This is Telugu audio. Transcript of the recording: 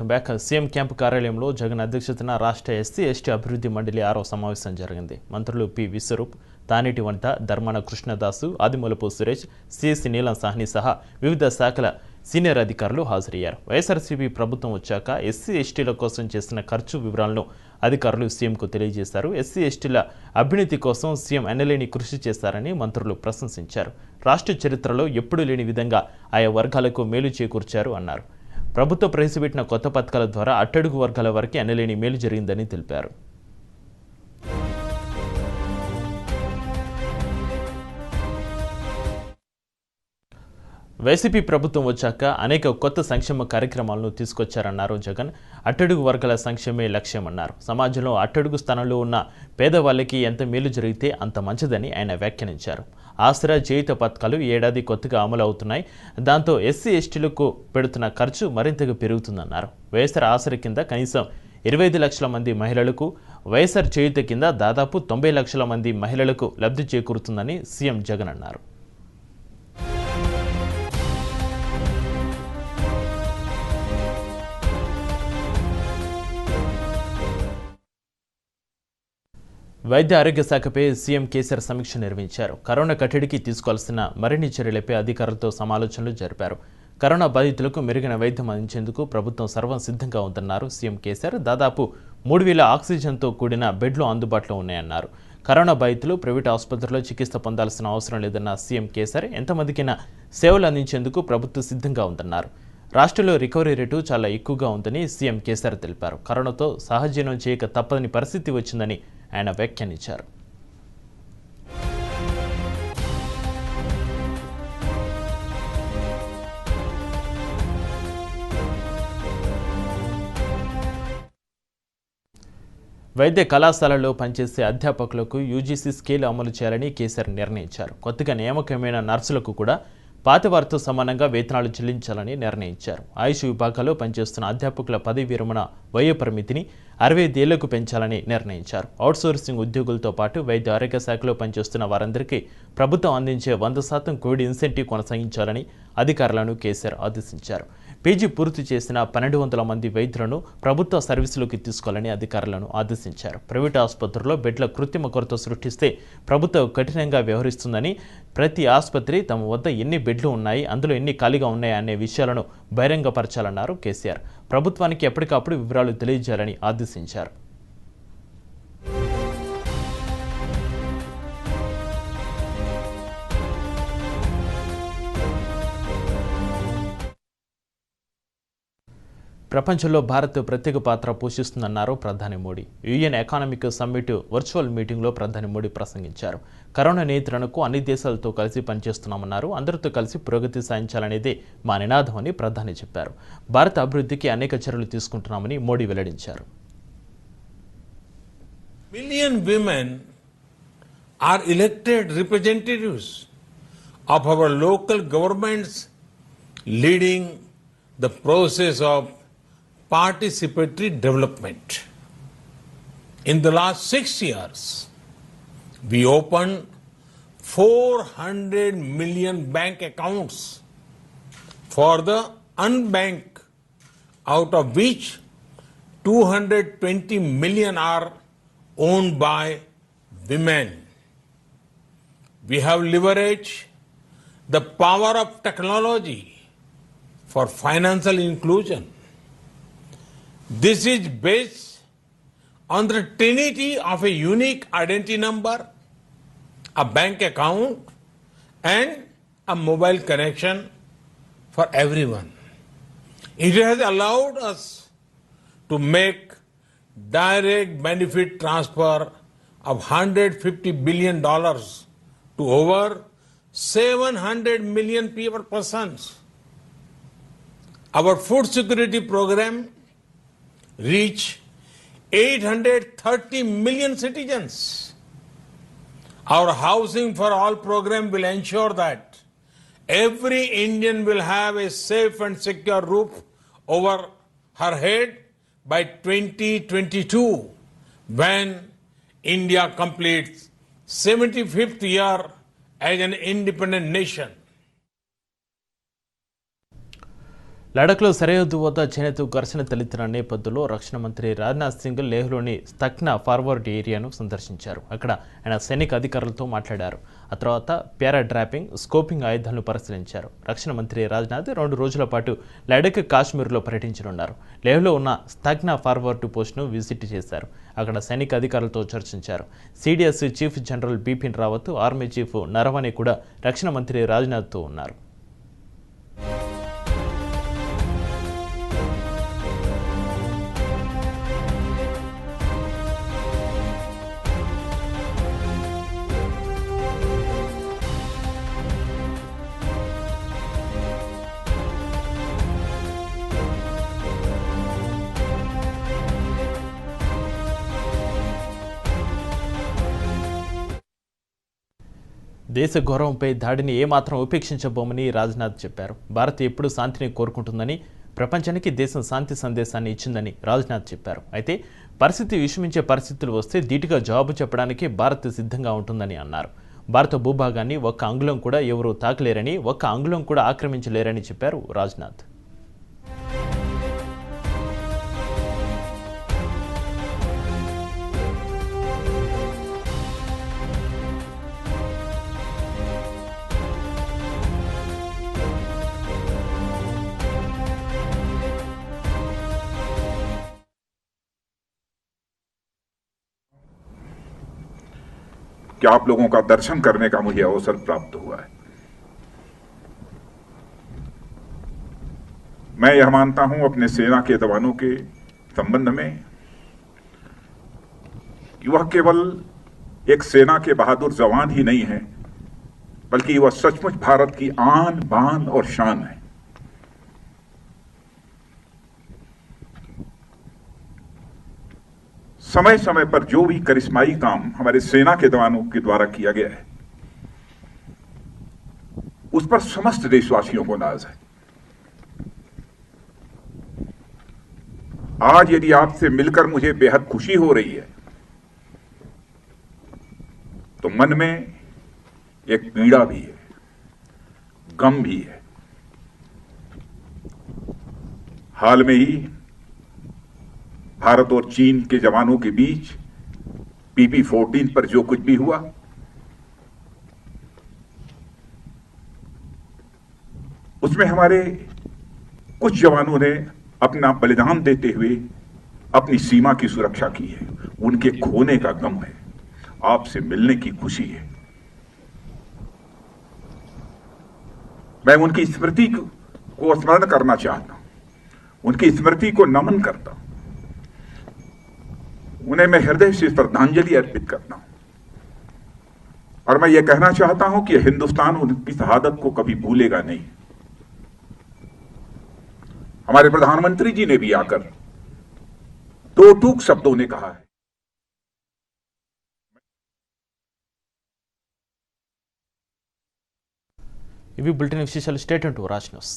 Welcome back. సీఎం క్యాంపు కార్యాలయంలో జగన్ అధ్యక్షతన రాష్ట్ర ఎస్సీ ఎస్టీ అభివృద్ధి మండలి 6వ సమావేశం జరిగింది. మంత్రులు పి విశ్వరూప్, తానేటి వంట, ధర్మాన కృష్ణదాసు, ఆదిమూలపు సురేష్, సిఎస్సి నీలం సాహ్ని సహా వివిధ శాఖల సీనియర్ అధికారులు హాజరయ్యారు. వైఎస్ఆర్సీపీ ప్రభుత్వం వచ్చాక ఎస్సీ ఎస్టీల కోసం చేసిన ఖర్చు వివరాలను అధికారులు సీఎంకు తెలియజేశారు. ఎస్సీ ఎస్టీల అభ్యున్నతి కోసం సీఎం ఎన్నలేని కృషి చేశారని మంత్రులు ప్రశంసించారు. రాష్ట్ర చరిత్రలో ఎప్పుడూ లేని విధంగా ఆయా వర్గాలకు మేలు చేకూర్చారు అన్నారు. ప్రభుత్వం ప్రవేశపెట్టిన కొత్త పథకాల ద్వారా అట్టడుగు వర్గాల వరకు ఎన్నలేని మేలు జరిగిందని తెలిపారు. వైసీపీ ప్రభుత్వం వచ్చాక అనేక కొత్త సంక్షేమ కార్యక్రమాలను తీసుకొచ్చారన్నారు జగన్. అట్టడుగు వర్గాల సంక్షేమే లక్ష్యమన్నారు. సమాజంలో అట్టడుగు స్థానంలో ఉన్న పేదవాళ్ళకి ఎంత మేలు జరిగితే అంత మంచిదని ఆయన వ్యాఖ్యానించారు. ఆసరా, చేయుత పథకాలు ఏడాది కొత్తగా అమలు అవుతున్నాయి. దాంతో ఎస్సీ ఎస్టీలకు పెడుతున్న ఖర్చు మరింతగా పెరుగుతుందన్నారు. వైఎస్ఆర్ ఆసరా కింద కనీసం 25 లక్షల మంది మహిళలకు, వైఎస్ఆర్ చేయుత కింద దాదాపు 90 లక్షల మంది మహిళలకు లబ్ధి చేకూరుతుందని సీఎం జగన్ అన్నారు. వైద్య ఆరోగ్య శాఖపై సీఎం కేసీఆర్ సమీక్ష నిర్వహించారు. కరోనా కట్టడికి తీసుకోవాల్సిన మరిన్ని చర్యలపై అధికారులతో సమాలోచనలు జరిపారు. కరోనా బాధితులకు మెరుగైన వైద్యం అందించేందుకు ప్రభుత్వం సర్వం సిద్ధంగా ఉందన్నారు సీఎం కేసీఆర్. దాదాపు 3000 ఆక్సిజన్తో కూడిన బెడ్లు అందుబాటులో ఉన్నాయన్నారు. కరోనా బాధితులు ప్రైవేటు ఆసుపత్రుల్లో చికిత్స పొందాల్సిన అవసరం లేదన్న సీఎం కేసీఆర్ ఎంతమందికైనా సేవలు అందించేందుకు ప్రభుత్వం సిద్ధంగా ఉందన్నారు. రాష్ట్రంలో రికవరీ రేటు చాలా ఎక్కువగా ఉందని సీఎం కేసీఆర్ తెలిపారు. కరోనాతో సహజీవనం చేయక తప్పని పరిస్థితి వచ్చిందని ఆయన వ్యాఖ్యానించారు. వైద్య కళాశాలల్లో పనిచేసే అధ్యాపకులకు యూజీసీ స్కేల్ అమలు చేయాలని కేసీఆర్ నిర్ణయించారు. కొత్తగా నియామకమైన నర్సులకు కూడా పాతవారితో సమానంగా వేతనాలు చెల్లించాలని నిర్ణయించారు. ఆయుష్ విభాగాల్లో పనిచేస్తున్న అధ్యాపకుల పదవి విరమణ వయో పరిమితిని 65 ఏళ్లకు పెంచాలని నిర్ణయించారు. అవుట్సోర్సింగ్ ఉద్యోగులతో పాటు వైద్య ఆరోగ్య శాఖలో పనిచేస్తున్న వారందరికీ ప్రభుత్వం అందించే 100% కోవిడ్ ఇన్సెంటివ్ కొనసాగించాలని అధికారులను కేసీఆర్ ఆదేశించారు. పీజీ పూర్తి చేసిన 1200 మంది వైద్యులను ప్రభుత్వ సర్వీసులోకి తీసుకోవాలని అధికారులను ఆదేశించారు. ప్రైవేటు ఆసుపత్రుల్లో బెడ్ల కృత్రిమ కొరత సృష్టిస్తే ప్రభుత్వం కఠినంగా వ్యవహరిస్తుందని, ప్రతి ఆసుపత్రి తమ వద్ద ఎన్ని బెడ్లు ఉన్నాయి, అందులో ఎన్ని ఖాళీగా ఉన్నాయి అనే విషయాలను బహిరంగపరచాలన్నారు కేసీఆర్. ప్రభుత్వానికి ఎప్పటికప్పుడు వివరాలు తెలియజేయాలని ఆదేశించారు. ప్రపంచంలో భారత్ ప్రత్యేక పాత్ర పోషిస్తుందన్నారు ప్రధాని Modi. UN economic summit virtual మీటింగ్లో ప్రధాని మోడీ ప్రసంగించారు. కరోనా నియంత్రణకు అన్ని దేశాలతో కలిసి పనిచేస్తున్నామన్నారు. అందరితో కలిసి పురోగతి సాధించాలనేదే మా నినాదమని ప్రధాని చెప్పారు. భారత అభివృద్ధికి అనేక చర్యలు తీసుకుంటున్నామని మోడీ వెల్లడించారు. Million women are elected representatives of our local governments, leading the process of participatory development. In the last 6 years, we opened 400 million bank accounts for the unbanked, out of which 220 million are owned by women. We have leveraged the power of technology for financial inclusion. This is based on the trinity of a unique identity number, a bank account, and a mobile connection for everyone. It has allowed us to make direct benefit transfer of $150 billion to over 700 million persons. Our food security program reached 830 million citizens. Our Housing for All program will ensure that every Indian will have a safe and secure roof over her head by 2022, when India completes 75th year as an independent nation. లడఖ్లో సరిహద్దు వద్ద చైనాతో ఘర్షణ తలెత్తిన నేపథ్యంలో రక్షణ మంత్రి రాజ్నాథ్ సింగ్ లేహ్లోని స్తక్నా ఫార్వర్డ్ ఏరియాను సందర్శించారు. అక్కడ ఆయన సైనిక అధికారులతో మాట్లాడారు. ఆ తర్వాత పారాడ్రాపింగ్, స్కోపింగ్ ఆయుధాలను పరిశీలించారు. రక్షణ మంత్రి రాజ్నాథ్ 2 రోజుల పాటు లడఖ్, కాశ్మీర్లో పర్యటించనున్నారు. లేహ్లో ఉన్న స్తక్నా ఫార్వర్డ్ పోస్టును విజిట్ చేశారు. అక్కడ సైనిక అధికారులతో చర్చించారు. CDS chief general Bipin Rawat, army chief Naravane కూడా రక్షణ మంత్రి రాజ్నాథ్తో ఉన్నారు. దేశ గౌరవంపై దాడిని ఏమాత్రం ఉపేక్షించబోమని రాజ్నాథ్ చెప్పారు. భారత్ ఎప్పుడూ శాంతిని కోరుకుంటుందని, ప్రపంచానికి దేశం శాంతి సందేశాన్ని ఇచ్చిందని రాజ్నాథ్ చెప్పారు. అయితే పరిస్థితి విషమించే పరిస్థితులు వస్తే ధీటుగా జవాబు చెప్పడానికి భారత్ సిద్ధంగా ఉంటుందని అన్నారు. భారత భూభాగాన్ని ఒక్క అంగుళం కూడా ఎవరూ తాకలేరని, ఒక్క అంగుళం కూడా ఆక్రమించలేరని చెప్పారు రాజ్నాథ్. कि आप लोगों का दर्शन करने का मुझे अवसर प्राप्त हुआ है। मैं यह मानता हूं अपने सेना के जवानों के संबंध में कि वह केवल एक सेना के बहादुर जवान ही नहीं है, बल्कि वह सचमुच भारत की आन, बान और शान है। समय समय पर जो भी करिश्माई काम हमारे सेना के जवानों के द्वारा किया गया है, उस पर समस्त देशवासियों को नाज है। आज यदि आपसे मिलकर मुझे बेहद खुशी हो रही है, तो मन में एक पीड़ा भी है, गम भी है। हाल में ही भारत और चीन के जवानों के बीच PP-14 पर जो कुछ भी हुआ, उसमें हमारे कुछ जवानों ने अपना बलिदान देते हुए अपनी सीमा की सुरक्षा की है। उनके खोने का गम है, आपसे मिलने की खुशी है। मैं उनकी स्मृति को स्मरण करना चाहता हूं, उनकी स्मृति को नमन करता हूं, उन्हें मैं हृदय से श्रद्धांजलि अर्पित करता हूं। और मैं ये कहना चाहता हूं कि हिंदुस्तान उनकी शहादत को कभी भूलेगा नहीं। हमारे प्रधानमंत्री जी ने भी आकर 2 टूक शब्दों ने कहा है। ఇవి బులెటిన్ విశేషాలు. State to Raj news.